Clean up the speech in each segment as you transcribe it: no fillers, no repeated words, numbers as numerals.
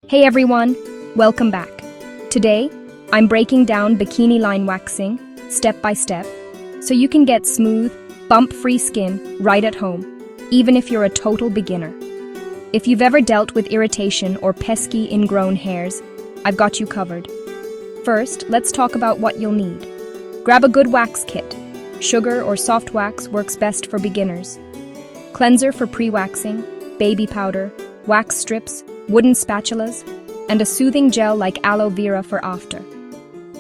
Hey everyone, welcome back. Today, I'm breaking down bikini line waxing step by step so you can get smooth, bump-free skin right at home, even if you're a total beginner. If you've ever dealt with irritation or pesky ingrown hairs, I've got you covered. First, let's talk about what you'll need. Grab a good wax kit. Sugar or soft wax works best for beginners. Cleanser for pre-waxing, baby powder, wax strips, wooden spatulas, and a soothing gel like aloe vera for after.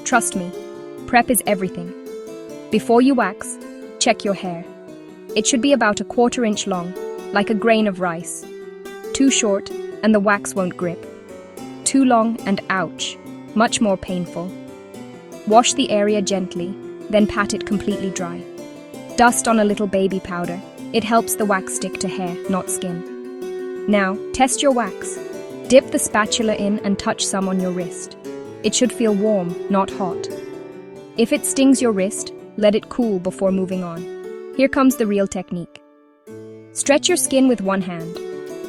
Trust me, prep is everything. Before you wax, check your hair. It should be about a 1/4 inch long, like a grain of rice. Too short, and the wax won't grip. Too long and ouch, much more painful. Wash the area gently, then pat it completely dry. Dust on a little baby powder. It helps the wax stick to hair, not skin. Now, test your wax. Dip the spatula in and touch some on your wrist. It should feel warm, not hot. If it stings your wrist, let it cool before moving on. Here comes the real technique. Stretch your skin with one hand.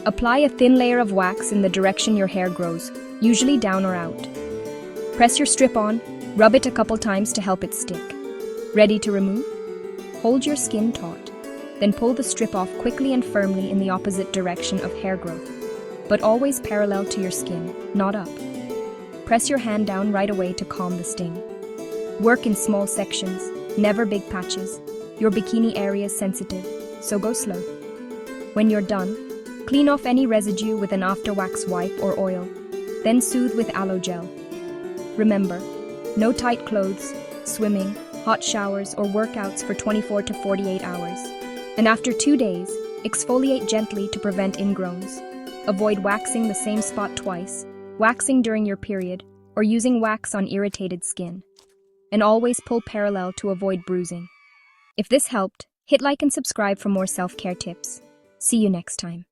Apply a thin layer of wax in the direction your hair grows, usually down or out. Press your strip on, rub it a couple times to help it stick. Ready to remove? Hold your skin taut. Then pull the strip off quickly and firmly in the opposite direction of hair growth, but always parallel to your skin, not up. Press your hand down right away to calm the sting. Work in small sections, never big patches. Your bikini area is sensitive, so go slow. When you're done, clean off any residue with an after-wax wipe or oil, then soothe with aloe gel. Remember, no tight clothes, swimming, hot showers, or workouts for 24 to 48 hours. And after 2 days, exfoliate gently to prevent ingrowns. Avoid waxing the same spot twice, waxing during your period, or using wax on irritated skin. And always pull parallel to avoid bruising. If this helped, hit like and subscribe for more self-care tips. See you next time.